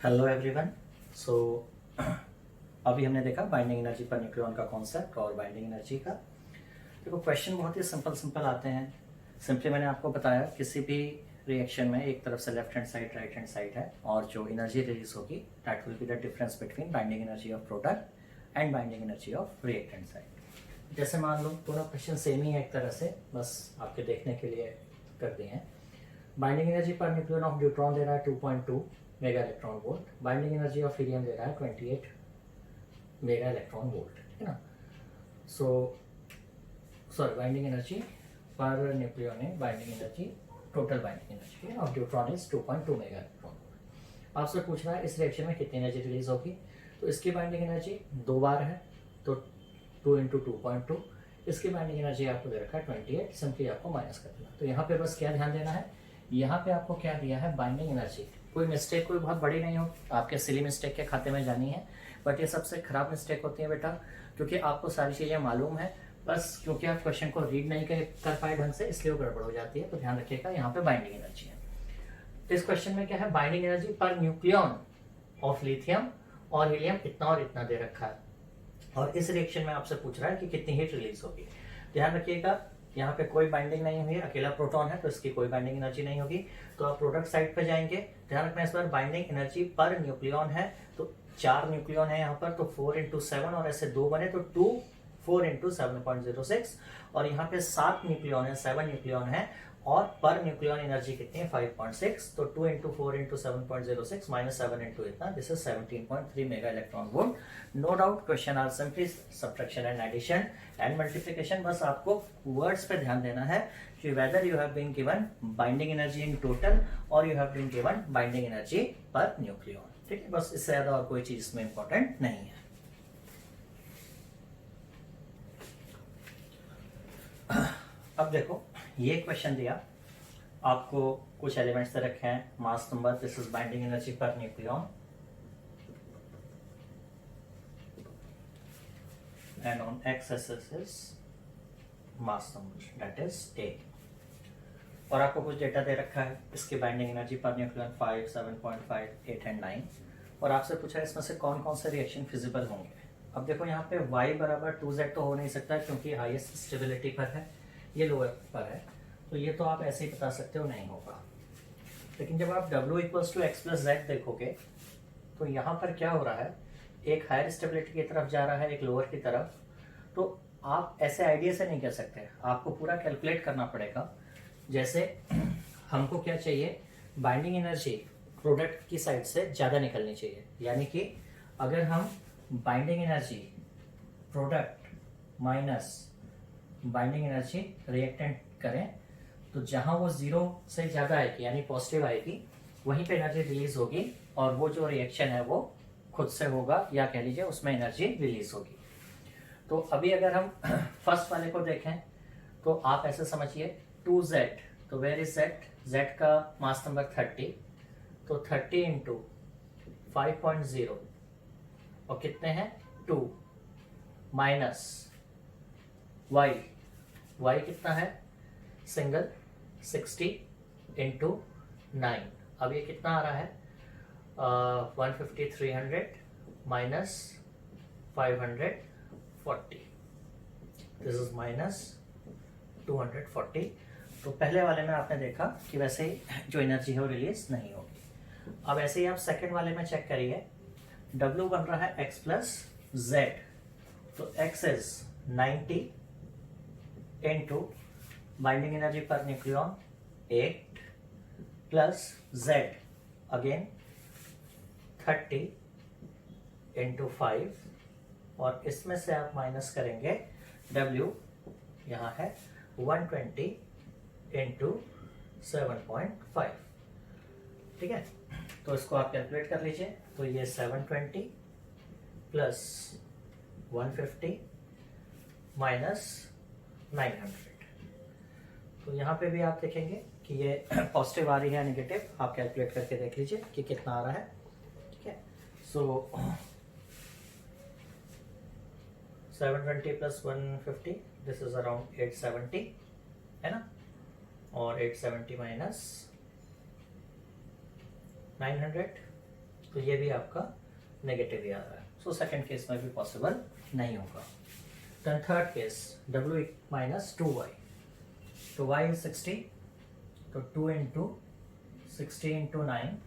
Hello everyone. सो अभी हमने देखा बाइंडिंग एनर्जी पर न्यूक्लियॉन का कॉन्सेप्ट और बाइंडिंग एनर्जी का। देखो क्वेश्चन बहुत ही सिंपल आते हैं। सिंपली मैंने आपको बताया किसी भी रिएक्शन में एक तरफ से left hand side right hand side है और जो एनर्जी रिलीज होगी that will be the difference between binding energy of product and binding energy of reactant side. जैसे मान लो पूरा क्वेश्चन सेम ही है एक तरह से, बस आपके देखने के लिए कर दिए हैं। Binding energy per nucleon of neutron दे रहा है 2.2 mega electron volt. Binding energy of helium दे रहा है 28 मेगा इलेक्ट्रॉन वोल्ट, ठीक है ना। Sorry binding energy per nucleon है binding energy, total binding energy of neutron is 2.2 mega electron volt. आपसे पूछ रहा है इस रिएक्शन में कितनी एनर्जी रिलीज होगी। तो इसकी बाइंडिंग एनर्जी 2 बार है तो 2 इंटू 2.2। इसकी बाइंडिंग एनर्जी आपको दे रखा है 28, सिंपली आपको माइनस कर देना। तो यहाँ पे बस क्या ध्यान देना है, यहाँ पे आपको क्या दिया है बाइंडिंग एनर्जी। कोई मिस्टेक कोई बहुत बड़ी नहीं हो, आपके सिली मिस्टेक के खाते में जानी है, बट ये सबसे खराब मिस्टेक होती है बेटा, क्योंकि आपको सारी चीज़ें मालूम है, बस क्योंकि आप क्वेश्चन को रीड नहीं कर पाए ढंग से इसलिए वो गड़बड़ हो जाती है। तो ध्यान रखिएगा यहाँ पे बाइंडिंग एनर्जी है। तो इस क्वेश्चन में क्या है, binding energy per nucleon of lithium और हीलियम इतना और इतना दे रखा है और इस रिएक्शन में आपसे पूछ रहा है कि कितनी हीट रिलीज होगी। ध्यान रखिएगा यहाँ पे कोई बाइंडिंग नहीं हुई, अकेला प्रोटॉन है तो इसकी कोई बाइंडिंग एनर्जी नहीं होगी। तो आप प्रोडक्ट साइड पे जाएंगे, ध्यान रखना इस बार बाइंडिंग एनर्जी पर न्यूक्लियन है तो 4 न्यूक्लियन है यहाँ पर, तो 4 इंटू 7 और ऐसे 2 बने तो 2 4 इंटू 7.06 और यहाँ पे 7 न्यूक्लियन है 7 न्यूक्लियन है और पर न्यूक्लियन एनर्जी कितनी है 5.6। तो 2 इंटू 4 इंटू 7.06 माइनस 7 इंटू इतना, this is 17.3 mega electron volt. No doubt question are simply subtraction and addition and multiplication. बस आपको वर्ड्स पे ध्यान देना है कि whether you have been given binding energy in total और you have been given binding energy per nucleon, ठीक है। बस इससे ज्यादा और कोई चीज इसमें इंपॉर्टेंट नहीं है। अब देखो ये क्वेश्चन दिया आपको, कुछ एलिमेंट्स दे रखे हैं, mass number, this is binding energy per nucleon and on x axis is mass number that is A। और आपको कुछ डेटा दे रखा है, इसकी binding energy per nucleon 5, 7.5, 8 and 9 और आपसे पूछा है इसमें से कौन कौन से रिएक्शन फिजिबल होंगे। अब देखो यहाँ पे y बराबर 2z तो हो नहीं सकता क्योंकि हाईएस्ट स्टेबिलिटी पर है, ये लोअर पर है, तो ये तो आप ऐसे ही बता सकते हो नहीं होगा। लेकिन जब आप w equals to X plus Z देखोगे तो यहाँ पर क्या हो रहा है, एक हायर स्टेबिलिटी की तरफ जा रहा है एक लोअर की तरफ। तो आप ऐसे आइडिया से नहीं कह सकते, आपको पूरा कैलकुलेट करना पड़ेगा। जैसे हमको क्या चाहिए, बाइंडिंग एनर्जी प्रोडक्ट की साइड से ज़्यादा निकलनी चाहिए, यानी कि अगर हम binding energy product minus binding energy reactant करें तो जहां वो 0 से ज़्यादा आएगी यानी पॉजिटिव आएगी, वहीं पे एनर्जी रिलीज होगी और वो जो रिएक्शन है वो खुद से होगा या कह लीजिए उसमें एनर्जी रिलीज होगी। तो अभी अगर हम फर्स्ट वाले को देखें तो आप ऐसे समझिए 2z, तो वेयर इज z, z का मास नंबर 30, तो 30 इंटू 5.0 और कितने हैं 2 माइनस y, y कितना है सिंगल 60 इंटू 9। अब ये कितना आ रहा है 150, 300 माइनस 540, दिस इज माइनस 240। तो पहले वाले में आपने देखा कि वैसे ही जो एनर्जी है वो रिलीज नहीं होगी। अब ऐसे ही आप सेकंड वाले में चेक करिए, W बन रहा है x प्लस जेड, तो x is 90 into binding energy per nucleon 8 plus z again 30 into 5 और इसमें से आप माइनस करेंगे W, यहाँ है 120 इंटू 7.5, ठीक है। तो इसको आप कैलकुलेट कर लीजिए, तो ये 720 प्लस 150 माइनस 900। तो यहाँ पे भी आप देखेंगे कि ये पॉजिटिव आ रही है नेगेटिव, आप कैलकुलेट करके देख लीजिए कि कितना आ रहा है, ठीक है। सो 720 प्लस 150 दिस इज अराउंड 870, है ना, और 870 माइनस 900, तो ये भी आपका नेगेटिव ही आ रहा है। सो सेकंड केस में भी पॉसिबल नहीं होगा। Then third case w minus 2y, तो y इज 60, तो 2 इंटू 60 इंटू 9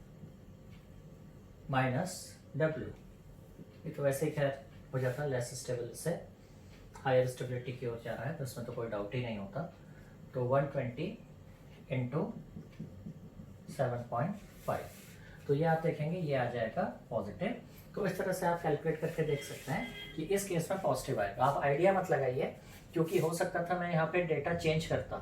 माइनस w, ये तो वैसे ही खैर हो जाता है लेस स्टेबल से हायर स्टेबिलिटी की ओर जा रहा है, तो इसमें तो कोई डाउट ही नहीं होता। तो 120 इंटू 7.5, तो ये आप देखेंगे ये आ जाएगा पॉजिटिव। तो इस तरह से आप कैलकुलेट करके देख सकते हैं कि इस केस में पॉजिटिव आएगा। आप आइडिया मत लगाइए, क्योंकि हो सकता था मैं यहाँ पे डेटा चेंज करता,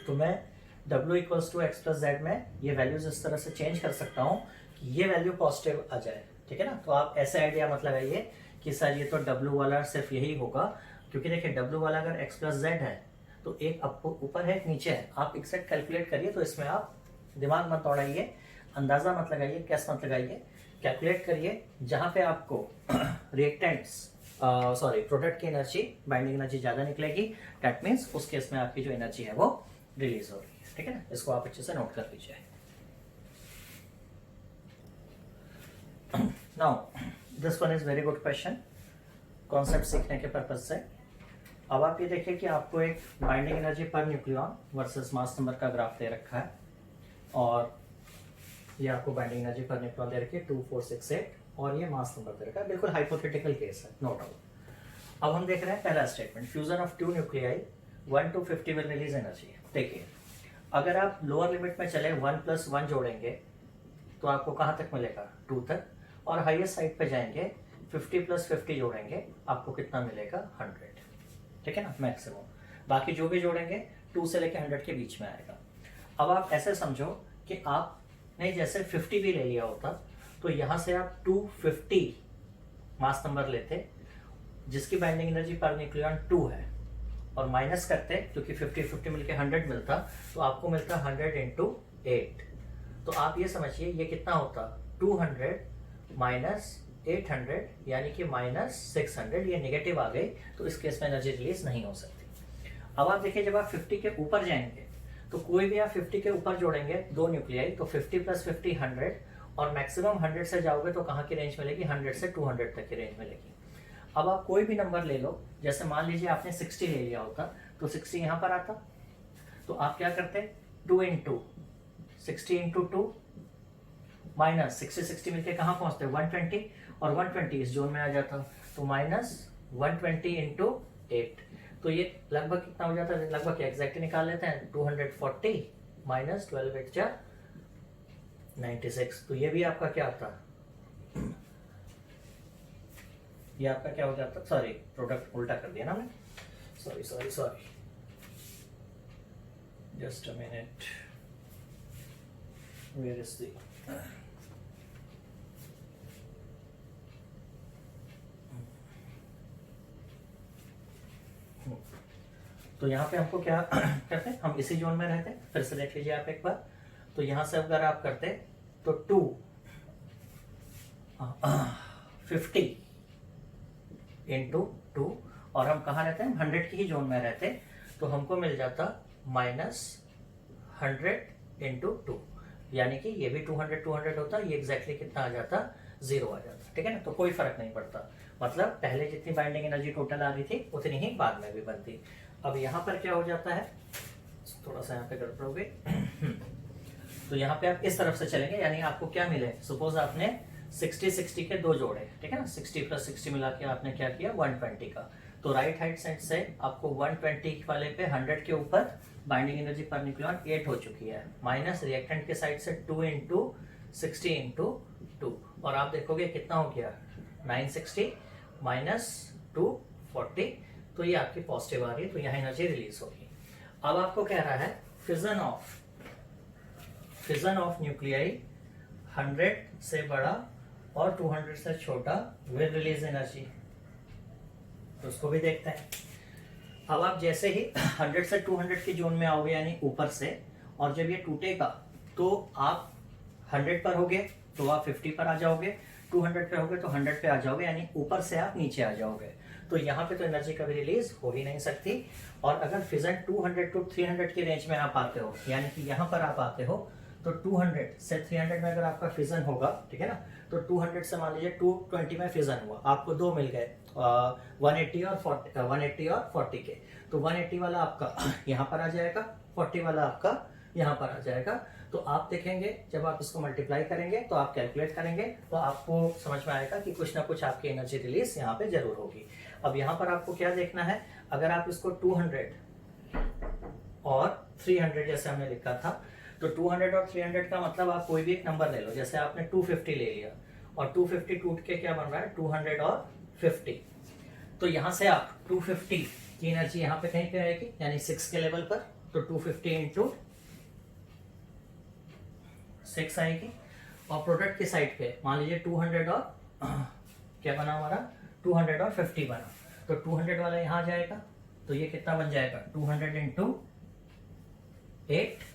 तो मैं w equals to X plus Z में ये वैल्यूज इस तरह से चेंज कर सकता हूँ कि ये वैल्यू पॉजिटिव आ जाए, ठीक है ना। तो आप ऐसे आइडिया मत लगाइए कि सर ये तो w वाला सिर्फ यही होगा, क्योंकि देखिए w वाला अगर x प्लस जेड है तो एक ऊपर है एक नीचे है, आप एग्जैक्ट कैलकुलेट करिए। तो इसमें आप दिमाग मत दौड़ाइए, अंदाजा मत लगाइए, कैस मत लगाइए, कैलकुलेट करिए। जहाँ पे आपको रिएक्टेंट्स प्रोडक्ट की एनर्जी, बाइंडिंग एनर्जी ज़्यादा निकलेगी, दैट मीन्स उस केस में आपकी जो एनर्जी है वो रिलीज हो रही है, ठीक है ना। इसको आप अच्छे से नोट कर लीजिए। Now this one is very good question, concept सीखने के पर्पज से। अब आप ये देखिए कि आपको एक बाइंडिंग एनर्जी पर न्यूक्लियॉन वर्सेस मास नंबर का ग्राफ दे रखा है, और ये आपको बाइंडिंग एनर्जी पर न्यूक्लियॉन दे रखी है 2468, और ये मास नंबर दे रखा है। बिल्कुल हाइपोथेटिकल केस है, नो डाउट। अब हम देख रहे हैं पहला statement, fusion of 2 nuclei 1 to 50 will release energy. देखिए अगर आप लोअर लिमिट में चले 1 + 1 जोड़ेंगे तो आपको कहाँ तक मिलेगा, 2 तक, और हाईएस्ट साइड पे जाएंगे 50 + 50 जोड़ेंगे, आपको कितना मिलेगा, 100, ठीक है ना, मैक्सिमम। बाकी जो भी जोड़ेंगे 2 से लेकर 100 के बीच में आएगा। अब आप ऐसे समझो कि आपने जैसे 50 भी ले लिया होता, तो यहाँ से आप 250 मास नंबर लेते जिसकी बाइंडिंग एनर्जी पर न्यूक्लियॉन 2 है, और माइनस करते क्योंकि 50-50 मिलके 100 मिलता, तो आपको मिलता 100 × 8। तो आप ये समझिए ये कितना होता, 200 माइनस 800 यानी कि माइनस 600, ये नेगेटिव आ गई, तो इस केस में एनर्जी रिलीज नहीं हो सकती। अब आप देखिए जब आप 50 के ऊपर जाएंगे तो कोई भी आप 50 के ऊपर जोड़ेंगे 2 न्यूक्लियाई, तो 50 + 50 100, और मैक्सिमम 100 से जाओगे तो कहाँ की रेंज मिलेगी, 100 से 200 तक की रेंज मिलेगी। अब आप कोई भी नंबर ले लो, जैसे मान लीजिए आपने 60 ले लिया होता, तो 60 यहाँ पर आता, तो आप क्या करते, 2 × 60 × 2 माइनस 60 मिलके कहाँ पहुँचते, 120, और 120 इस जोन में आ जाता, तो माइनस 120 × 8, तो ये लगभग कितना हो जाता है, लगभग एग्जैक्ट निकाल लेते हैं, 240 माइनस 12 × 8 96, तो ये भी आपका क्या आता, ये आपका क्या हो जाता, सॉरी प्रोडक्ट उल्टा कर दिया ना मैं, sorry just a minute, where is the, तो यहाँ पे हमको क्या करते हैं, हम इसी जोन में रहते हैं। फिर से देख लीजिए आप एक बार, तो यहाँ से अगर आप करते तो 250 × 2, और हम कहाँ रहते हैं, 100 की ही जोन में रहते, तो हमको मिल जाता माइनस 100 × 2, यानी कि ये भी 200 होता, ये एग्जैक्टली कितना आ जाता, 0 आ जाता, ठीक है ना। तो कोई फर्क नहीं पड़ता, मतलब पहले जितनी बाइंडिंग एनर्जी टोटल आ रही थी उतनी ही बाद में भी बनती। अब यहाँ पर क्या हो जाता है, थोड़ा सा यहाँ पे गड़बड़ हो गई, तो यहाँ पे आप इस तरफ से चलेंगे, यानी आपको क्या मिले, सपोज आपने 60 के 2 जोड़े, ठीक है ना, 60 + 60 मिला के आपने क्या किया, 120 का, तो राइट हैंड साइड से आपको 120 वाले पे 100 के ऊपर बाइंडिंग एनर्जी पर न्यूक्लियॉन 8 हो चुकी है, माइनस रिएक्टेंट के साइड से 2 × 60 × 2, और आप देखोगे कितना हो गया, 960 माइनस 240, तो ये आपकी पॉजिटिव आ रही है, तो यहाँ एनर्जी रिलीज होगी। अब आपको कह रहा है फिजन ऑफ न्यूक्लियाई 100 से बड़ा और 200 से छोटा विल रिलीज एनर्जी, तो उसको भी देखते हैं। अब आप जैसे ही 100 से 200 की जोन में आओगे, यानी ऊपर से, और जब ये टूटेगा तो आप 100 पर होगे तो आप 50 पर आ जाओगे, 200 पे होगे तो 100 पे आ जाओगे, यानी ऊपर से आप नीचे आ जाओगे, तो यहाँ पे तो एनर्जी कभी रिलीज हो ही नहीं सकती। और अगर फिजन 200 to 300 की रेंज में आप आते हो, यानी कि यहाँ पर आप आते हो, तो 200 से 300 में अगर आपका फिजन होगा, ठीक है ना, तो 200 से मान लीजिए 220 में फिजन हुआ, आपको दो मिल गए 180 और 40 के। तो 180 वाला आपका यहाँ पर आ जाएगा, 40 वाला आपका यहाँ पर आ जाएगा। तो आप देखेंगे जब आप इसको मल्टीप्लाई करेंगे तो आप कैलकुलेट करेंगे तो आपको समझ में आएगा कि कुछ ना कुछ आपकी एनर्जी रिलीज यहाँ पे जरूर होगी। अब यहाँ पर आपको क्या देखना है, अगर आप इसको 200 और 300 जैसे हमने लिखा था, तो 200 और 300 का मतलब आप कोई भी एक नंबर ले लो। जैसे आपने 250 ले लिया और 250 टूट के क्या बन रहा है 200 और 50, तो यहाँ से आप 250 की एनर्जी यहाँ पे कहीं पे आएगी, यानी 6 के लेवल पर, तो 250 इंटू 6 आएगी। और प्रोडक्ट की साइड पे मान लीजिए 200 और क्या बना हमारा 200 और 50 बना, तो 200 वाला यहाँ जाएगा, तो ये कितना बन जाएगा 200 इंटू 8।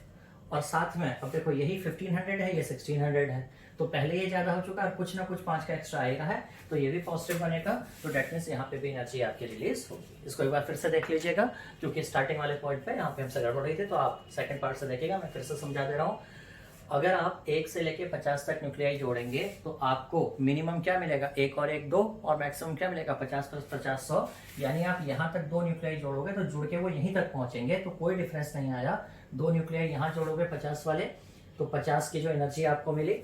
और साथ में अब देखो यही 1500 है, ये 1600 है, तो पहले ये ज्यादा हो चुका है, कुछ ना कुछ 5 का एक्स्ट्रा आएगा है, तो ये भी पॉजिटिव बनेगा। तो डेट मीन्स यहाँ पे भी एनर्जी आपकी रिलीज होगी। इसको एक बार फिर से देख लीजिएगा, क्योंकि स्टार्टिंग वाले पॉइंट पे यहाँ पे हमसे गड़बड़ रही थी, तो आप सेकंड पार्ट से देखिएगा, मैं फिर से समझा दे रहा हूँ। अगर आप 1 से लेके 50 तक न्यूक्लियाई जोड़ेंगे तो आपको मिनिमम क्या मिलेगा 1 और 1 2, और मैक्सिमम क्या मिलेगा 50 + 50 100। यानी आप यहाँ तक 2 न्यूक्लियाई जोड़ोगे तो जुड़ के वो यहीं तक पहुंचेंगे, तो कोई डिफरेंस नहीं आया। 2 न्यूक्लियाई यहाँ जोड़ोगे 50 वाले, तो 50 की जो एनर्जी आपको मिली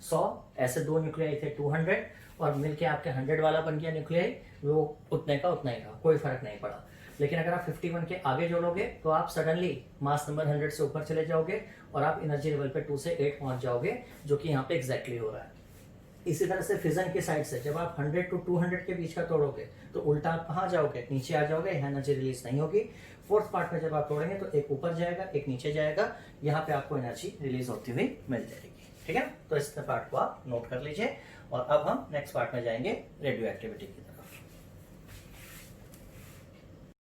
100, ऐसे 2 न्यूक्लियाई थे 200, और मिलके आपके 100 वाला बन गया न्यूक्लियाई, वो उतने का उतना ही था, कोई फर्क नहीं पड़ा। लेकिन अगर आप 51 के आगे जोड़ोगे तो आप सडनली मास नंबर 100 से ऊपर चले जाओगे और आप एनर्जी लेवल पे 2 से 8 पहुंच जाओगे, जो कि यहाँ पे एग्जैक्टली हो रहा है। इसी तरह से फिजन की साइड से जब आप 100 to 200 के बीच का तोड़ोगे तो उल्टा आप कहाँ जाओगे, नीचे आ जाओगे, यहाँ एनर्जी रिलीज नहीं होगी। फोर्थ पार्ट में जब आप तोड़ेंगे तो एक ऊपर जाएगा, एक नीचे जाएगा, यहाँ पे आपको एनर्जी रिलीज होती हुई मिल जाएगी। ठीक है, तो इस पार्ट को आप नोट कर लीजिए। और अब हम नेक्स्ट पार्ट में जाएंगे रेडियो एक्टिविटी की तरफ।